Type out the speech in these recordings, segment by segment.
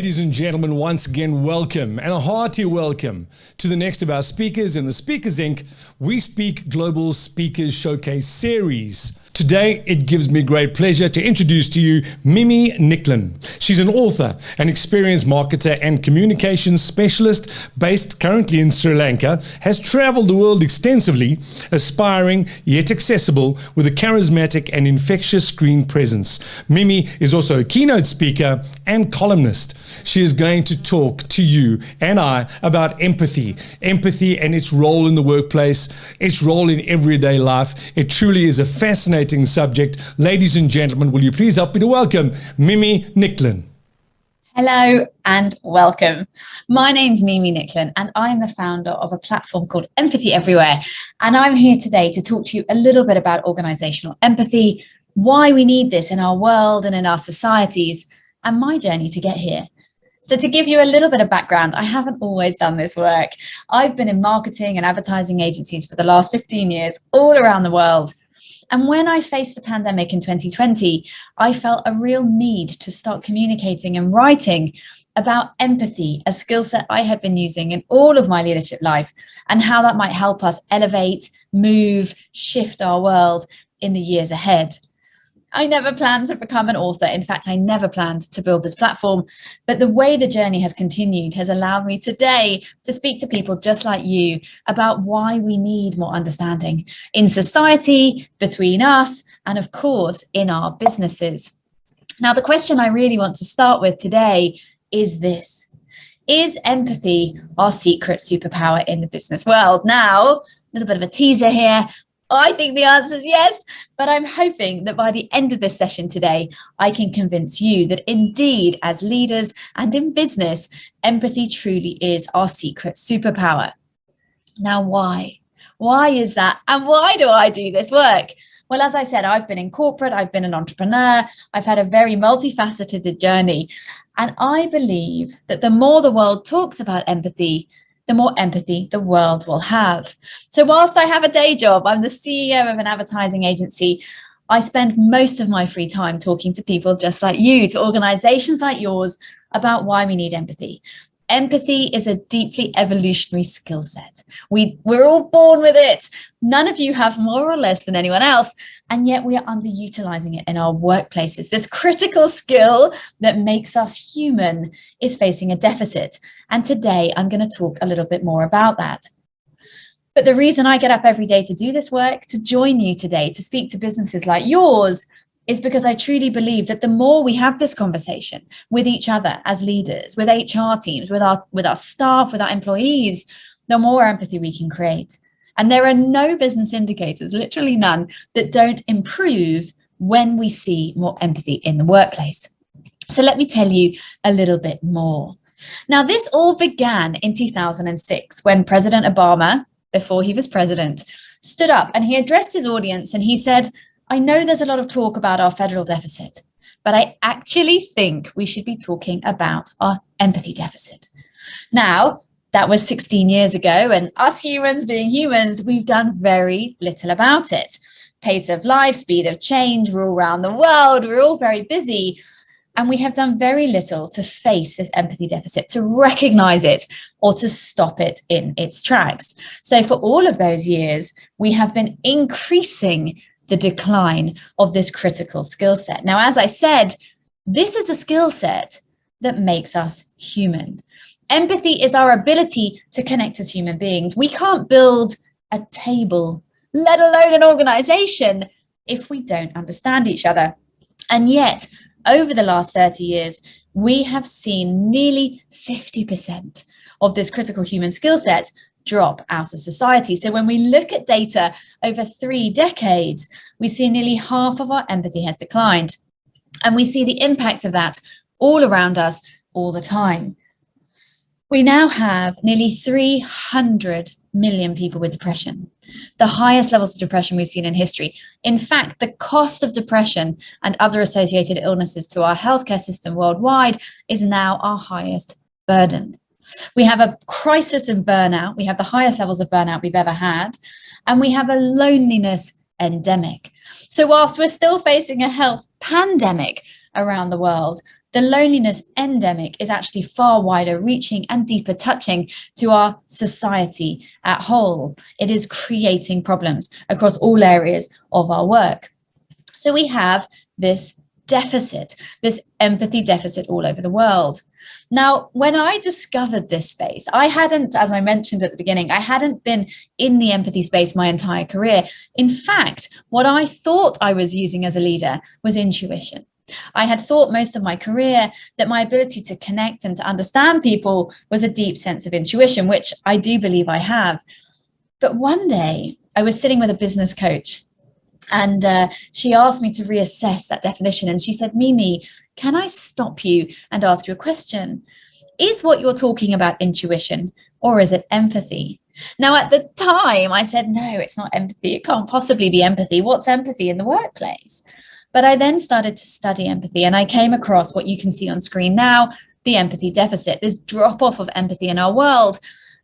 Ladies and gentlemen, once again, welcome and a hearty welcome to the next of our speakers in the Speakers Inc. We Speak Global Speakers Showcase series. Today, it gives me great pleasure to introduce to you Mimi Nicklin. She's an author, an experienced marketer and communications specialist based currently in Sri Lanka, has traveled the world extensively, aspiring yet accessible with a charismatic and infectious screen presence. Mimi is also a keynote speaker and columnist. She is going to talk to you and I about empathy and its role in the workplace, its role in everyday life. It truly is a fascinating subject. Ladies and gentlemen, will you please help me to welcome Mimi Nicklin. Hello and welcome. My name's Mimi Nicklin and I'm the founder of a platform called Empathy Everywhere. And I'm here today to talk to you a little bit about organizational empathy, why we need this in our world and in our societies, and my journey to get here. So to give you a little bit of background, I haven't always done this work. I've been in marketing and advertising agencies for the last 15 years all around the world. And when I faced the pandemic in 2020, I felt a real need to start communicating and writing about empathy, a skill set I had been using in all of my leadership life, and how that might help us elevate, move, shift our world in the years ahead. I never planned to become an author. In fact, I never planned to build this platform. But the way the journey has continued has allowed me today to speak to people just like you about why we need more understanding in society, between us, and of course, in our businesses. Now, the question I really want to start with today is this. Is empathy our secret superpower in the business world? Now, a little bit of a teaser here. I think the answer is yes, but I'm hoping that by the end of this session today, I can convince you that indeed, as leaders and in business, empathy truly is our secret superpower. Now, why? Why is that? And why do I do this work? Well, as I said, I've been in corporate, I've been an entrepreneur, I've had a very multifaceted journey. And I believe that the more the world talks about empathy, the more empathy the world will have. So whilst I have a day job, I'm the CEO of an advertising agency, I spend most of my free time talking to people just like you, to organizations like yours, about why we need empathy. Empathy is a deeply evolutionary skill set. We're all born with it. None of you have more or less than anyone else, and yet we are underutilizing it in our workplaces. This critical skill that makes us human is facing a deficit. And today I'm going to talk a little bit more about that. But the reason I get up every day to do this work, to join you today, to speak to businesses like yours, is because I truly believe that the more we have this conversation with each other as leaders, with HR teams, with our staff, with our employees, the more empathy we can create. And there are no business indicators, literally none, that don't improve when we see more empathy in the workplace. So let me tell you a little bit more. Now, this all began in 2006 when President Obama, before he was president, stood up and he addressed his audience and he said, I know there's a lot of talk about our federal deficit, but I actually think we should be talking about our empathy deficit. Now, that was 16 years ago, and us humans being humans, we've done very little about it. Pace of life, speed of change, we're all around the world, we're all very busy, and we have done very little to face this empathy deficit, to recognize it, or to stop it in its tracks. So for all of those years, we have been increasing the decline of this critical skill set. Now, as I said, this is a skill set that makes us human. Empathy is our ability to connect as human beings. We can't build a table, let alone an organization, if we don't understand each other. And yet, over the last 30 years, we have seen nearly 50% of this critical human skill set drop out of society. So when we look at data over 3 decades, we see nearly half of our empathy has declined. And we see the impacts of that all around us all the time. We now have nearly 300 million people with depression, the highest levels of depression we've seen in history. In fact, the cost of depression and other associated illnesses to our healthcare system worldwide is now our highest burden. We have a crisis in burnout. We have the highest levels of burnout we've ever had. And we have a loneliness endemic. So whilst we're still facing a health pandemic around the world, The loneliness endemic is actually far wider reaching and deeper touching to our society at whole. It is creating problems across all areas of our work. So we have this deficit, this empathy deficit all over the world. Now, when I discovered this space, I hadn't, as I mentioned at the beginning, I hadn't been in the empathy space my entire career. In fact, what I thought I was using as a leader was intuition. I had thought most of my career that my ability to connect and to understand people was a deep sense of intuition, which I do believe I have. But one day I was sitting with a business coach, and she asked me to reassess that definition. And she said, Mimi, can I stop you and ask you a question? Is what you're talking about intuition, or is it empathy? Now, at the time, I said, no, it's not empathy. It can't possibly be empathy. What's empathy in the workplace? But I then started to study empathy, and I came across what you can see on screen now, the empathy deficit, this drop off of empathy in our world.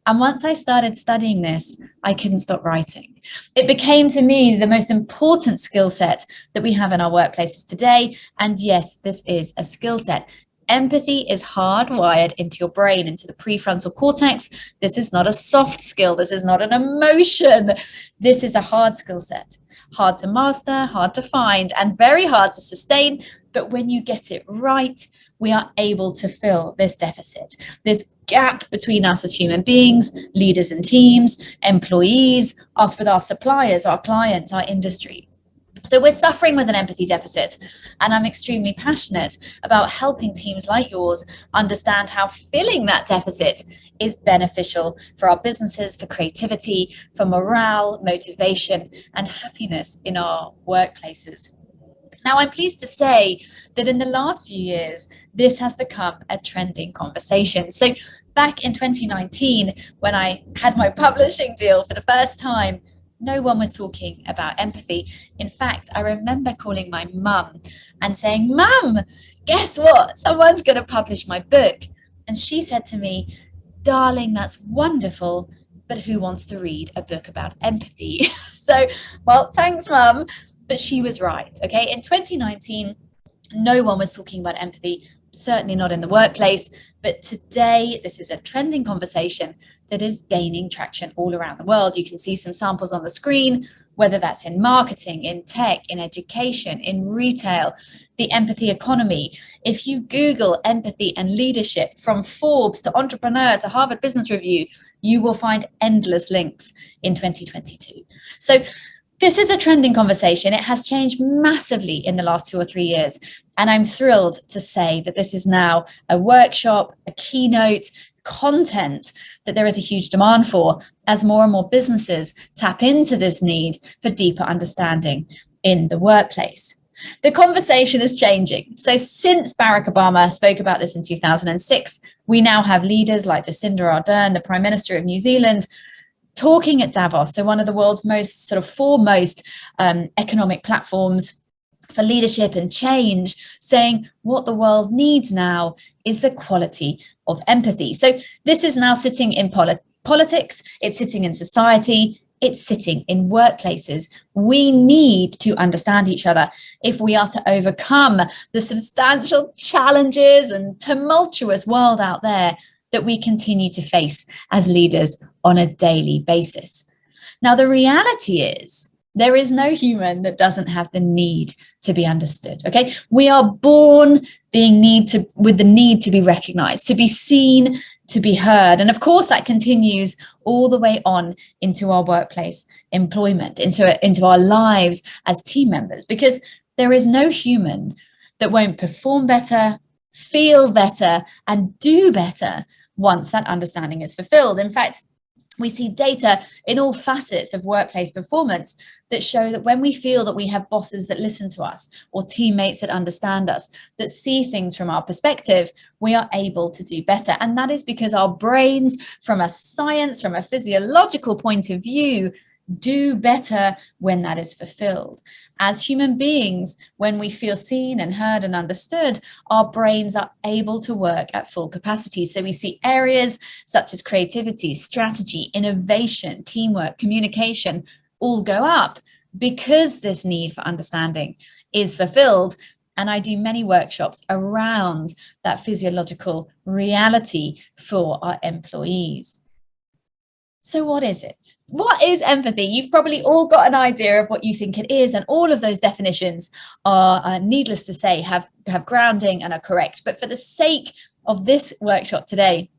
And once I started studying this, I couldn't stop writing. It became to me the most important skill set that we have in our workplaces today. And yes, this is a skill set. Empathy is hardwired into your brain, into the prefrontal cortex. This is not a soft skill. This is not an emotion. This is a hard skill set. Hard to master, hard to find, and very hard to sustain. But when you get it right, we are able to fill this deficit, this gap between us as human beings, leaders and teams, employees, us with our suppliers, our clients, our industry. So we're suffering with an empathy deficit, and I'm extremely passionate about helping teams like yours understand how filling that deficit is beneficial for our businesses, for creativity, for morale, motivation, and happiness in our workplaces. Now, I'm pleased to say that in the last few years, this has become a trending conversation. So back in 2019, when I had my publishing deal for the first time, no one was talking about empathy. In fact, I remember calling my mum and saying, Mum, guess what? Someone's going to publish my book. And she said to me, darling, that's wonderful, but who wants to read a book about empathy? So, well, thanks, Mum. But she was right. Okay. In 2019, no one was talking about empathy, certainly not in the workplace. But today, this is a trending conversation that is gaining traction all around the world. You can see some samples on the screen, whether that's in marketing, in tech, in education, in retail, the empathy economy. If you Google empathy and leadership from Forbes to Entrepreneur to Harvard Business Review, you will find endless links in 2022. So this is a trending conversation. It has changed massively in the last 2 or 3 years. And I'm thrilled to say that this is now a workshop, a keynote, content that there is a huge demand for as more and more businesses tap into this need for deeper understanding in the workplace. The conversation is changing. So since Barack Obama spoke about this in 2006, we now have leaders like Jacinda Ardern, the Prime Minister of New Zealand, talking at Davos, so one of the world's most sort of foremost economic platforms for leadership and change, saying what the world needs now is the quality of empathy. So this is now sitting in politics, it's sitting in society, it's sitting in workplaces. We need to understand each other if we are to overcome the substantial challenges and tumultuous world out there that we continue to face as leaders on a daily basis. Now, the reality is there is no human that doesn't have the need to be understood. Okay, we are born with the need to be recognized, to be seen, to be heard. And of course, that continues all the way on into our workplace employment, into our lives as team members, because there is no human that won't perform better, feel better, and do better once that understanding is fulfilled. In fact, we see data in all facets of workplace performance that show that when we feel that we have bosses that listen to us or teammates that understand us, that see things from our perspective, we are able to do better. And that is because our brains, from a science, from a physiological point of view, do better when that is fulfilled. As human beings, when we feel seen and heard and understood, our brains are able to work at full capacity. So we see areas such as creativity, strategy, innovation, teamwork, communication all go up because this need for understanding is fulfilled. and I do many workshops around that physiological reality for our employees. So what is it? What is empathy? You've probably all got an idea of what you think it is, and all of those definitions are, needless to say, have grounding and are correct. But for the sake of this workshop today,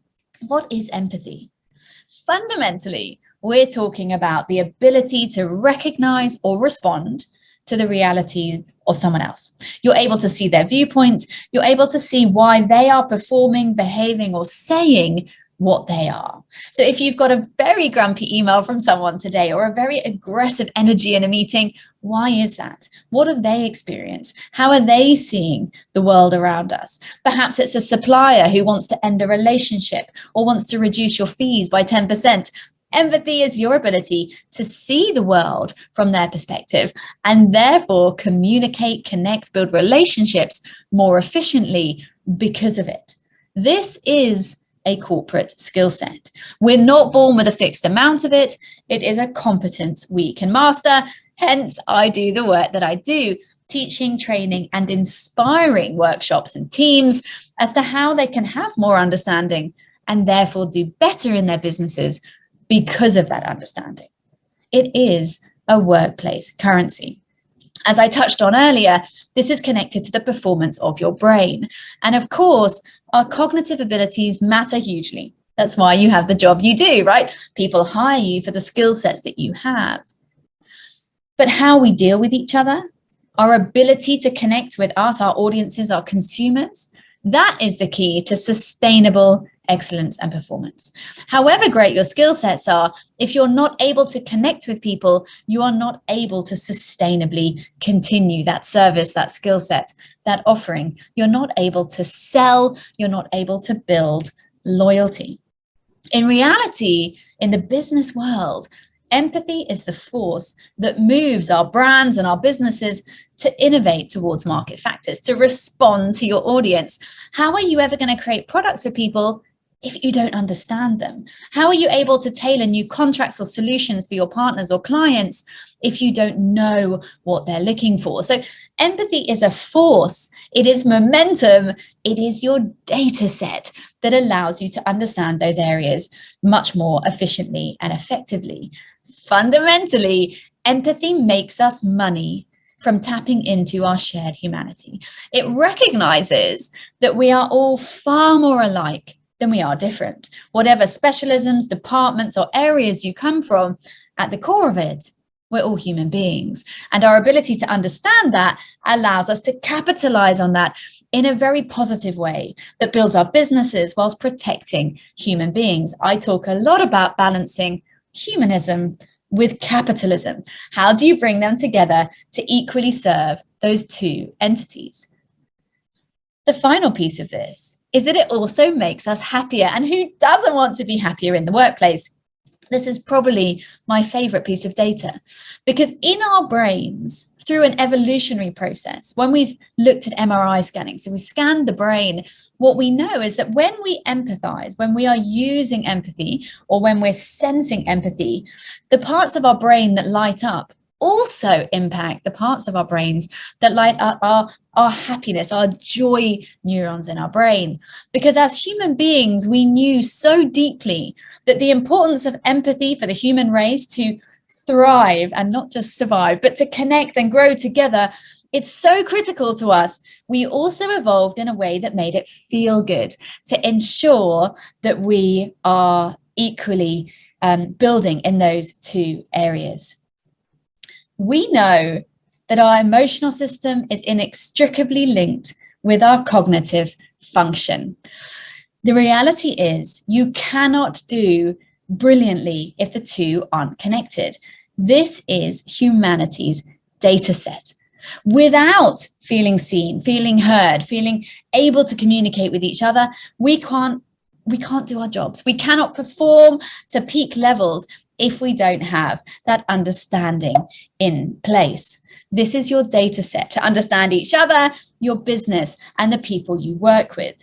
what is empathy? Fundamentally, we're talking about the ability to recognize or respond to the reality of someone else. You're able to see their viewpoint. You're able to see why they are performing, behaving, or saying what they are. So if you've got a very grumpy email from someone today, or a very aggressive energy in a meeting, why is that? What do they experience? How are they seeing the world around us? Perhaps it's a supplier who wants to end a relationship or wants to reduce your fees by 10%. Empathy is your ability to see the world from their perspective and therefore communicate, connect, build relationships more efficiently because of it. This is a corporate skill set. We're not born with a fixed amount of it. It is a competence we can master. Hence, I do the work that I do, teaching, training, and inspiring workshops and teams as to how they can have more understanding and therefore do better in their businesses because of that understanding. It is a workplace currency. As I touched on earlier, this is connected to the performance of your brain. And of course, our cognitive abilities matter hugely. That's why you have the job you do, right? People hire you for the skill sets that you have. But how we deal with each other, our ability to connect with us, our audiences, our consumers, that is the key to sustainable excellence and performance. However great your skill sets are, if you're not able to connect with people, you are not able to sustainably continue that service, that skill set, that offering. You're not able to sell, you're not able to build loyalty. In reality, in the business world, empathy is the force that moves our brands and our businesses to innovate towards market factors, to respond to your audience. How are you ever going to create products for people if you don't understand them? How are you able to tailor new contracts or solutions for your partners or clients if you don't know what they're looking for? So empathy is a force. It is momentum. It is your data set that allows you to understand those areas much more efficiently and effectively. Fundamentally, empathy makes us money from tapping into our shared humanity. It recognizes that we are all far more alike than we are different. Whatever specialisms, departments, or areas you come from, at the core of it, we're all human beings. And our ability to understand that allows us to capitalize on that in a very positive way that builds our businesses whilst protecting human beings. I talk a lot about balancing humanism with capitalism. How do you bring them together to equally serve those two entities? The final piece of this is that it also makes us happier. And who doesn't want to be happier in the workplace? This is probably my favorite piece of data, because in our brains, through an evolutionary process, when we've looked at MRI scanning, so we scanned the brain, what we know is that when we empathize, when we are using empathy, or when we're sensing empathy, the parts of our brain that light up also impact the parts of our brains that light up our happiness, our joy neurons in our brain. Because as human beings, we knew so deeply that the importance of empathy for the human race to thrive and not just survive, but to connect and grow together, it's so critical to us. We also evolved in a way that made it feel good, to ensure that we are equally building in those two areas. We know that our emotional system is inextricably linked with our cognitive function. The reality is you cannot do brilliantly if the two aren't connected. This is humanity's data set. Without feeling seen, feeling heard, feeling able to communicate with each other, we can't do our jobs. We cannot perform to peak levels if we don't have that understanding in place. This is your data set to understand each other, your business, and the people you work with.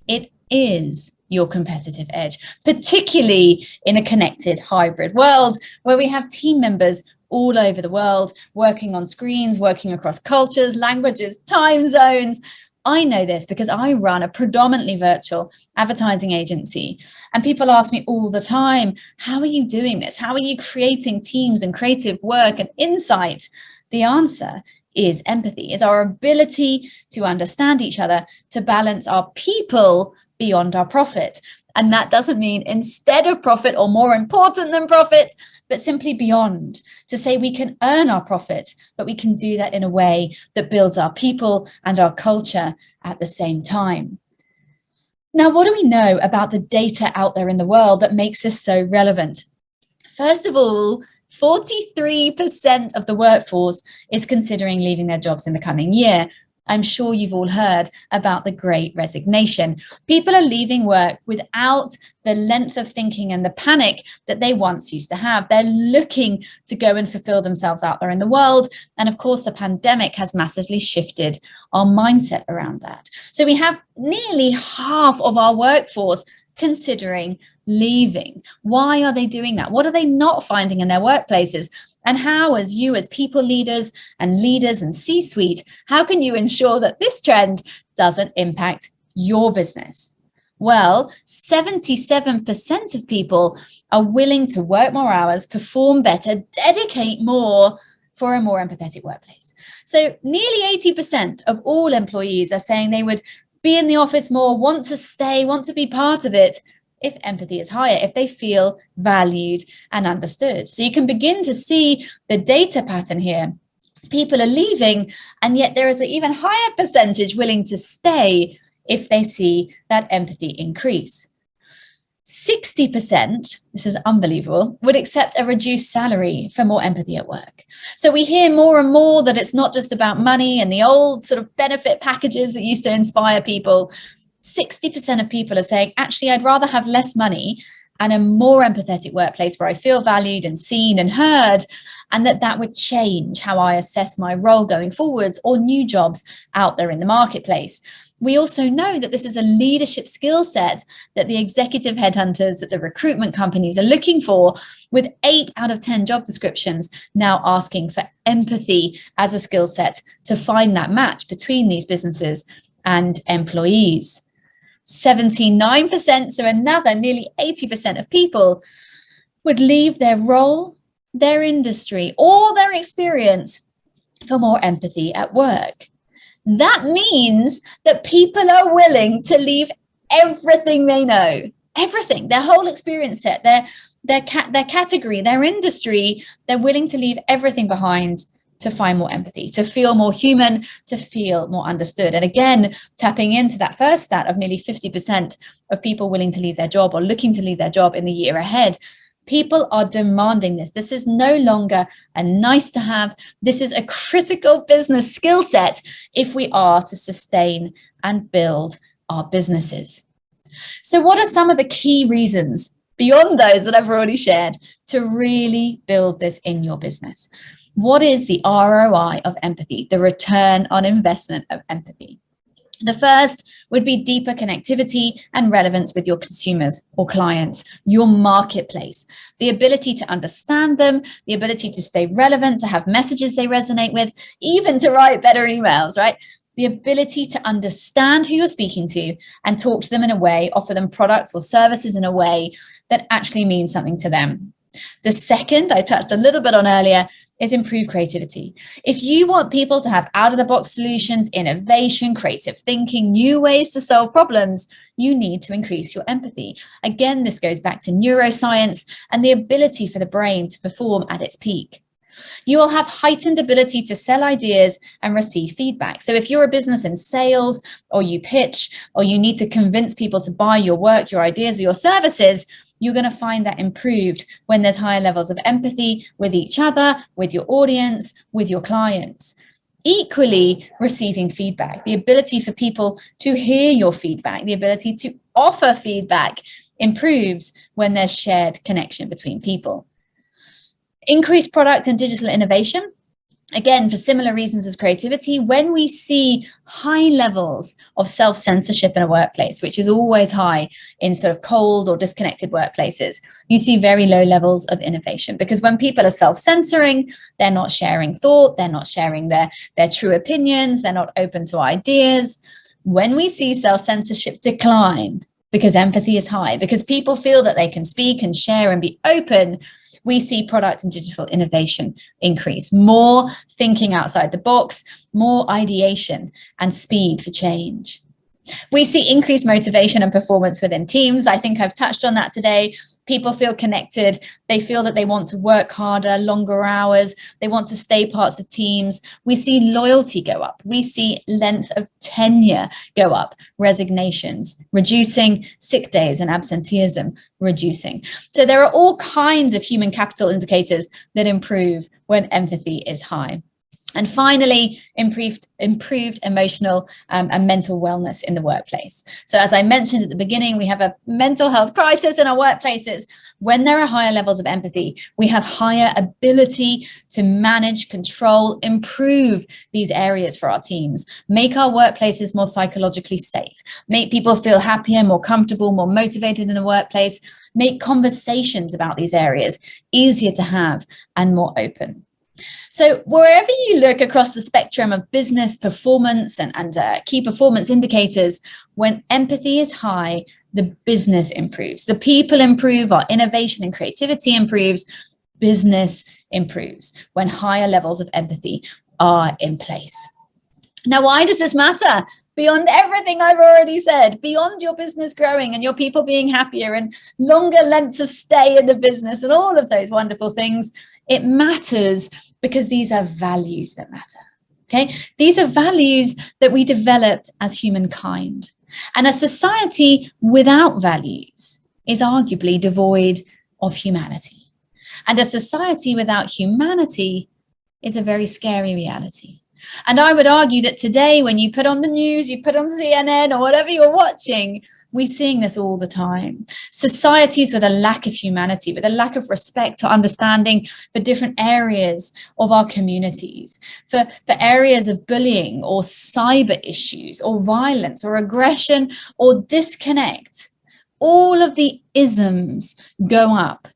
It is your competitive edge, particularly in a connected hybrid world where we have team members all over the world, working on screens, working across cultures, languages, time zones. I know this because I run a predominantly virtual advertising agency, and people ask me all the time, how are you doing this? How are you creating teams and creative work and insight? The answer is empathy, is our ability to understand each other, to balance our people beyond our profit. And that doesn't mean instead of profit or more important than profit, but simply beyond, to say we can earn our profits, but we can do that in a way that builds our people and our culture at the same time. Now, what do we know about the data out there in the world that makes this so relevant? First of all, 43% of the workforce is considering leaving their jobs in the coming year. I'm sure you've all heard about the Great Resignation. People are leaving work without the length of thinking and the panic that they once used to have. They're looking to go and fulfill themselves out there in the world. And of course, the pandemic has massively shifted our mindset around that. So we have nearly half of our workforce considering leaving. Why are they doing that? What are they not finding in their workplaces? And how, as you, as people leaders and C-suite, how can you ensure that this trend doesn't impact your business? Well, 77% of people are willing to work more hours, perform better, dedicate more for a more empathetic workplace. So nearly 80% of all employees are saying they would be in the office more, want to stay, want to be part of it, if empathy is higher, if they feel valued and understood. So you can begin to see the data pattern here. People are leaving, and yet there is an even higher percentage willing to stay if they see that empathy increase. 60%, this is unbelievable, would accept a reduced salary for more empathy at work. So we hear more and more that it's not just about money and the old sort of benefit packages that used to inspire people. 60% of people are saying, actually, I'd rather have less money and a more empathetic workplace where I feel valued and seen and heard, and that would change how I assess my role going forwards or new jobs out there in the marketplace. We also know that this is a leadership skill set that the executive headhunters, that the recruitment companies are looking for, with 8 out of 10 job descriptions now asking for empathy as a skill set to find that match between these businesses and employees. 79%, so another nearly 80% of people would leave their role, their industry, or their experience for more empathy at work. That means that people are willing to leave everything they know, everything, their whole experience set, their category, their industry. They're willing to leave everything behind to find more empathy, to feel more human, to feel more understood. And again, tapping into that first stat of nearly 50% of people willing to leave their job or looking to leave their job in the year ahead. People are demanding this. This is no longer a nice to have. This is a critical business skill set if we are to sustain and build our businesses. So what are some of the key reasons, beyond those that I've already shared, to really build this in your business? What is the ROI of empathy, the return on investment of empathy? The first would be deeper connectivity and relevance with your consumers or clients, your marketplace, the ability to understand them, the ability to stay relevant, to have messages they resonate with, even to write better emails, right? The ability to understand who you're speaking to and talk to them in a way, offer them products or services in a way that actually means something to them. The second, I touched a little bit on earlier, is improve creativity. If you want people to have out-of-the-box solutions, innovation, creative thinking, new ways to solve problems, you need to increase your empathy. Again, this goes back to neuroscience and the ability for the brain to perform at its peak. You will have heightened ability to sell ideas and receive feedback. So if you're a business in sales, or you pitch, or you need to convince people to buy your work, your ideas, or your services, you're going to find that improved when there's higher levels of empathy with each other, with your audience, with your clients. Equally, receiving feedback, the ability for people to hear your feedback, the ability to offer feedback improves when there's shared connection between people. Increased product and digital innovation. Again, for similar reasons as creativity, when we see high levels of self-censorship in a workplace, which is always high in sort of cold or disconnected workplaces, you see very low levels of innovation. Because when people are self-censoring, they're not sharing thought, they're not sharing their true opinions, they're not open to ideas. When we see self-censorship decline, because empathy is high, because people feel that they can speak and share and be open, we see product and digital innovation increase, more thinking outside the box, more ideation and speed for change. We see increased motivation and performance within teams. I think I've touched on that today. People feel connected. They feel that they want to work harder, longer hours. They want to stay parts of teams. We see loyalty go up. We see length of tenure go up, resignations reducing, sick days and absenteeism reducing. So there are all kinds of human capital indicators that improve when empathy is high. And finally, improved emotional and mental wellness in the workplace. So as I mentioned at the beginning, we have a mental health crisis in our workplaces. When there are higher levels of empathy, we have higher ability to manage, control, improve these areas for our teams, make our workplaces more psychologically safe, make people feel happier, more comfortable, more motivated in the workplace, make conversations about these areas easier to have and more open. So wherever you look across the spectrum of business performance and key performance indicators, when empathy is high, the business improves, the people improve, our innovation and creativity improves, business improves when higher levels of empathy are in place. Now, why does this matter? Beyond everything I've already said, beyond your business growing and your people being happier and longer lengths of stay in the business and all of those wonderful things, it matters because these are values that matter. Okay, these are values that we developed as humankind. And a society without values is arguably devoid of humanity. And a society without humanity is a very scary reality. And I would argue that today, when you put on the news, you put on CNN or whatever you're watching, we're seeing this all the time. Societies with a lack of humanity, with a lack of respect or understanding for different areas of our communities, for areas of bullying or cyber issues or violence or aggression or disconnect. All of the isms go up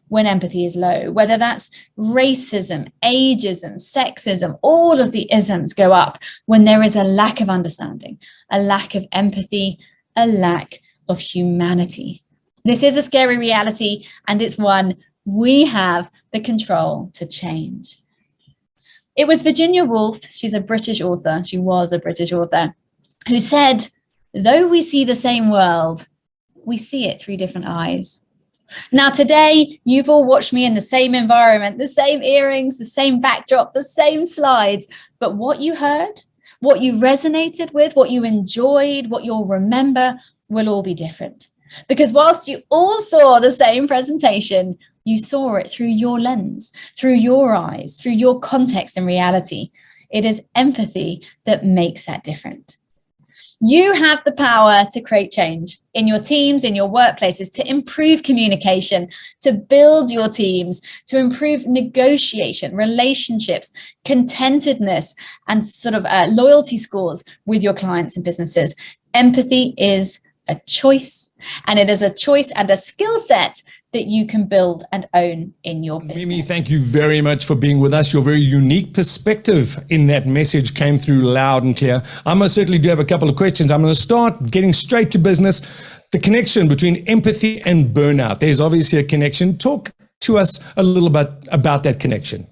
when empathy is low, whether that's racism, ageism, sexism, all of the isms go up when there is a lack of understanding, a lack of empathy, a lack of humanity. This is a scary reality, and it's one we have the control to change. It was Virginia Woolf, she's a British author, she was a British author, who said, though we see the same world, we see it through different eyes. Now, today, you've all watched me in the same environment, the same earrings, the same backdrop, the same slides. But what you heard, what you resonated with, what you enjoyed, what you'll remember will all be different. Because whilst you all saw the same presentation, you saw it through your lens, through your eyes, through your context and reality. It is empathy that makes that different. You have the power to create change in your teams, in your workplaces, to improve communication, to build your teams, to improve negotiation, relationships, contentedness, and sort of loyalty scores with your clients and businesses. Empathy is a choice, and it is a choice and a skill set that you can build and own in your business. Mimi, thank you very much for being with us. Your very unique perspective in that message came through loud and clear. I most certainly do have a couple of questions. I'm going to start getting straight to business. The connection between empathy and burnout. There's obviously a connection. Talk to us a little bit about that connection.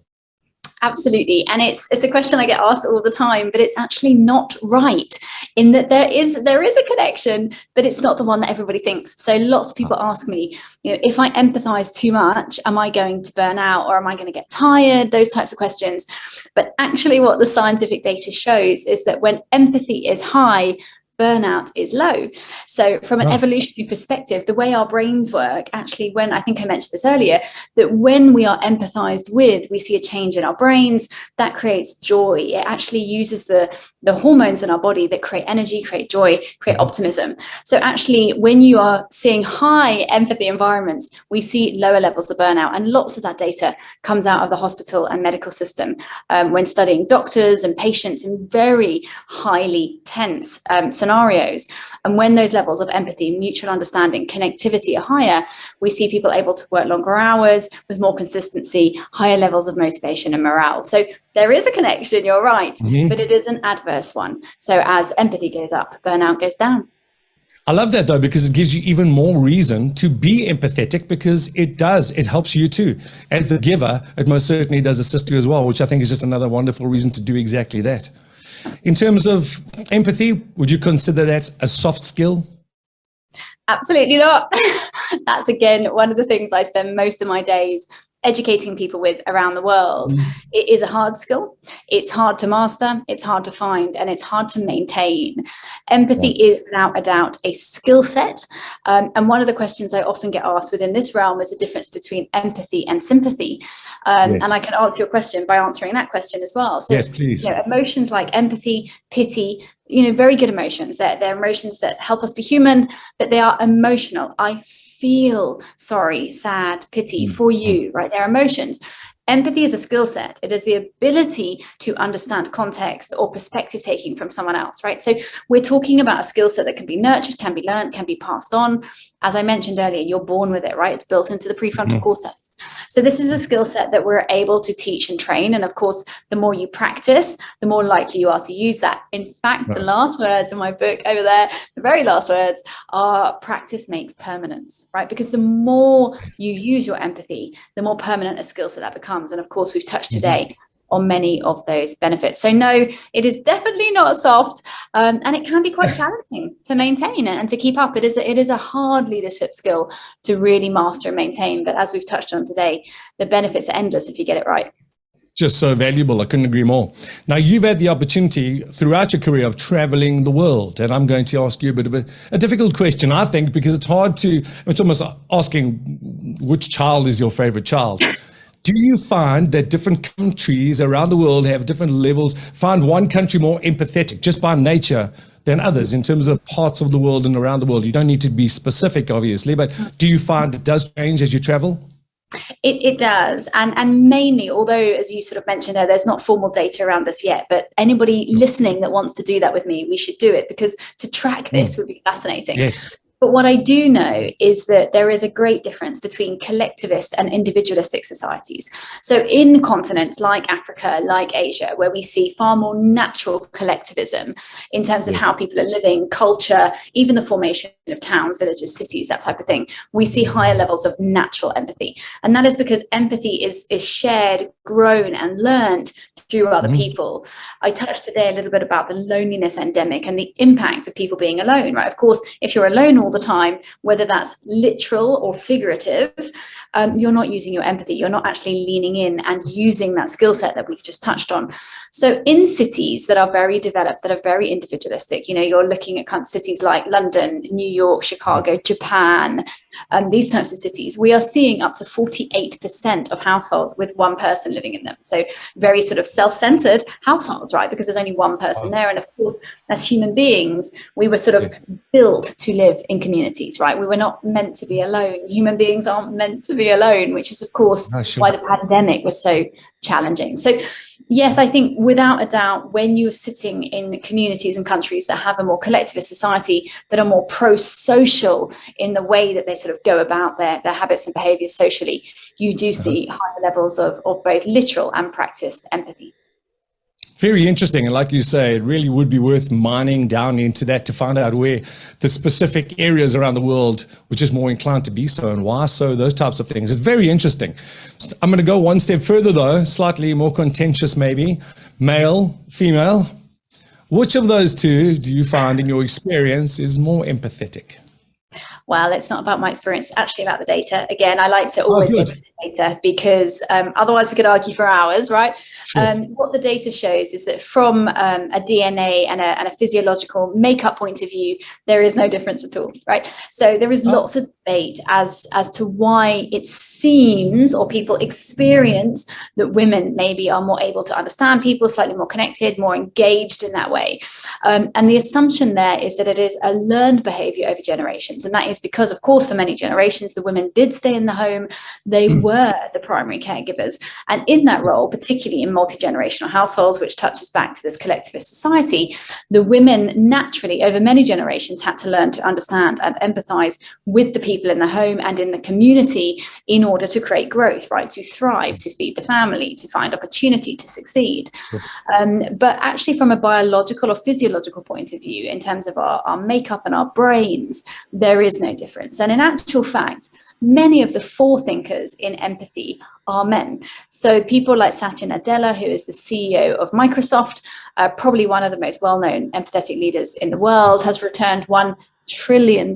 Absolutely. And it's a question I get asked all the time, but it's actually not right in that there is a connection, but it's not the one that everybody thinks. So lots of people ask me, if I empathize too much, am I going to burn out or am I going to get tired? Those types of questions. But actually what the scientific data shows is that when empathy is high, burnout is low. So from an evolutionary perspective, the way our brains work, actually, when I think I mentioned this earlier, that when we are empathized with, we see a change in our brains that creates joy. It actually uses the hormones in our body that create energy, create joy, create optimism. So actually, when you are seeing high empathy environments, we see lower levels of burnout. And lots of that data comes out of the hospital and medical system when studying doctors and patients in very highly tense scenarios. And when those levels of empathy, mutual understanding, connectivity are higher, we see people able to work longer hours with more consistency, higher levels of motivation and morale. So there is a connection, you're right, but it is an adverse one. So as empathy goes up, burnout goes down. I love that though, because it gives you even more reason to be empathetic, because it helps you too. As the giver, it most certainly does assist you as well, which I think is just another wonderful reason to do exactly that. In terms of empathy, would you consider that a soft skill? Absolutely not. That's again one of the things I spend most of my days educating people with around the world. It is a hard skill. It's hard to master, it's hard to find, and it's hard to maintain. Empathy is without a doubt a skill set. And one of the questions I often get asked within this realm is the difference between empathy and sympathy. And I can answer your question by answering that question as well. So yes, please. Emotions like empathy, pity, very good emotions. They're emotions that help us be human, but they are emotional. I feel sorry, sad, pity for you, right? They're emotions. Empathy is a skill set. It is the ability to understand context or perspective taking from someone else, right? So we're talking about a skill set that can be nurtured, can be learned, can be passed on. As I mentioned earlier, you're born with it, right? It's built into the prefrontal cortex. So this is a skill set that we're able to teach and train. And of course, the more you practice, the more likely you are to use that. In fact, the last words in my book over there, the very last words are practice makes permanence, right? Because the more you use your empathy, the more permanent a skill set that becomes. And of course, we've touched today on many of those benefits. So no, it is definitely not soft, and it can be quite challenging to maintain and to keep up. It is a hard leadership skill to really master and maintain. But as we've touched on today, the benefits are endless if you get it right. Just so valuable. I couldn't agree more. Now, you've had the opportunity throughout your career of traveling the world, and I'm going to ask you a bit of a difficult question, I think, because it's almost asking which child is your favorite child. Do you find that different countries around the world have different levels, find one country more empathetic just by nature than others in terms of parts of the world and around the world? You don't need to be specific, obviously, but do you find it does change as you travel? It does. And mainly, although, as you sort of mentioned there's not formal data around this yet, but anybody listening that wants to do that with me, we should do it, because to track this would be fascinating. Yes. But what I do know is that there is a great difference between collectivist and individualistic societies. So in continents like Africa, like Asia, where we see far more natural collectivism in terms of how people are living, culture, even the formation of towns, villages, cities, that type of thing, we see higher levels of natural empathy. And that is because empathy is shared, grown and learned through other people. I touched today a little bit about the loneliness endemic and the impact of people being alone, right? Of course, if you're alone all the time, whether that's literal or figurative, you're not using your empathy. You're not actually leaning in and using that skill set that we've just touched on. So in cities that are very developed, that are very individualistic, you're looking at kind of cities like London, New York, Chicago, Japan, these types of cities, we are seeing up to 48% of households with one person living in them. So very sort of self-centered households, right? Because there's only one person there. And of course, as human beings, we were sort of built to live in communities, right? We were not meant to be alone. Human beings aren't meant to be alone, which is, of course, why the pandemic was so challenging. So yes, I think without a doubt, when you're sitting in communities and countries that have a more collectivist society, that are more pro-social in the way that they sort of go about their habits and behaviors socially, you do see higher levels of both literal and practiced empathy. Very interesting. And like you say, it really would be worth mining down into that to find out where the specific areas around the world which is more inclined to be so and why so, those types of things. It's very interesting. I'm going to go one step further, though, slightly more contentious maybe. Male, female. Which of those two do you find in your experience is more empathetic? Well, it's not about my experience, it's actually about the data. Again, I like to always go to the data because otherwise we could argue for hours, right? Sure. What the data shows is that from a DNA and a physiological makeup point of view, there is no difference at all, right? So there is lots of debate as to why it seems, or people experience, that women maybe are more able to understand people, slightly more connected, more engaged in that way. And the assumption there is that it is a learned behavior over generations. And that is because, of course, for many generations, the women did stay in the home. They were the primary caregivers. And in that role, particularly in multi-generational households, which touches back to this collectivist society, the women naturally, over many generations, had to learn to understand and empathize with the people in the home and in the community in order to create growth, right? To thrive, to feed the family, to find opportunity, to succeed. But actually, from a biological or physiological point of view, in terms of our makeup and our brains, there is no difference. And in actual fact, many of the forethinkers in empathy are men. So people like Satya Nadella, who is the CEO of Microsoft, probably one of the most well-known empathetic leaders in the world, has returned $1 trillion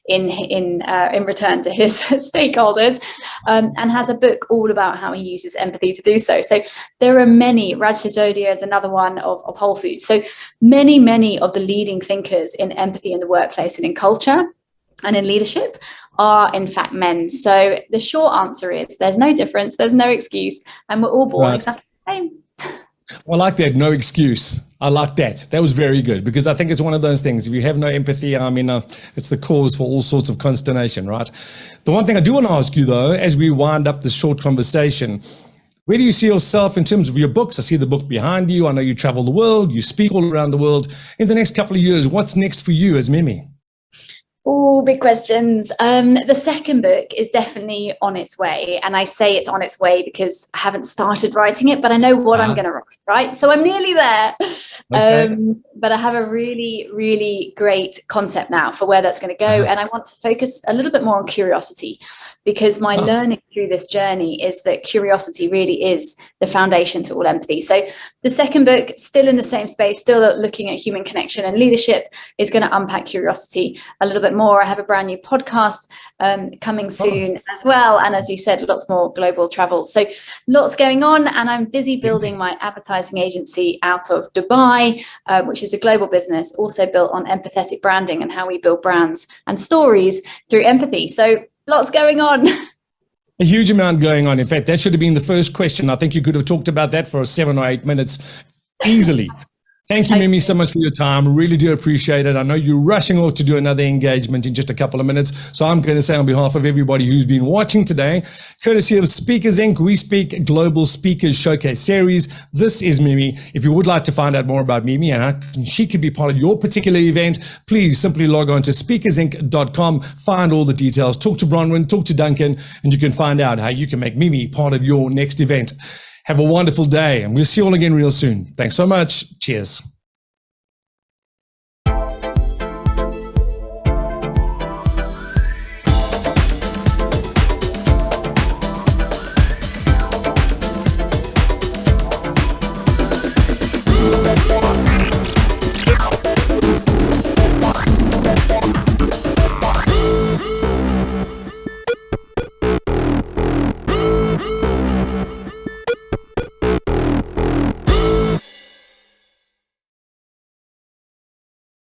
in return to his stakeholders, and has a book all about how he uses empathy to do so. So there are many. Raj Sisodia is another one of Whole Foods. So many of the leading thinkers in empathy in the workplace and in culture and in leadership are in fact men. So the short answer is there's no difference, there's no excuse, and we're all born exactly the same. Well, I like that. No excuse. I like that. That was very good, because I think it's one of those things. If you have no empathy, I mean, it's the cause for all sorts of consternation, right? The one thing I do want to ask you, though, as we wind up this short conversation, where do you see yourself in terms of your books? I see the book behind you. I know you travel the world. You speak all around the world. In the next couple of years, what's next for you as Mimi? Oh, big questions. The second book is definitely on its way. And I say it's on its way because I haven't started writing it, but I know what I'm going to write, right? So I'm nearly there. Okay. But I have a really great concept now for where that's going to go. And I want to focus a little bit more on curiosity, because my learning through this journey is that curiosity really is the foundation to all empathy. So the second book, still in the same space, still looking at human connection and leadership, is going to unpack curiosity a little bit more. I have a brand new podcast coming soon as well. And as you said, lots more global travel. So lots going on. And I'm busy building my advertising agency out of Dubai, which is a global business also built on empathetic branding and how we build brands and stories through empathy. So lots going on. A huge amount going on. In fact, that should have been the first question. I think you could have talked about that for 7 or 8 minutes easily. Thank you, Mimi, so much for your time. Really do appreciate it. I know you're rushing off to do another engagement in just a couple of minutes. So I'm going to say on behalf of everybody who's been watching today, courtesy of Speakers Inc., we speak Global Speakers Showcase Series. This is Mimi. If you would like to find out more about Mimi and how she could be part of your particular event, please simply log on to speakersinc.com, find all the details, talk to Bronwyn, talk to Duncan, and you can find out how you can make Mimi part of your next event. Have a wonderful day, and we'll see you all again real soon. Thanks so much. Cheers.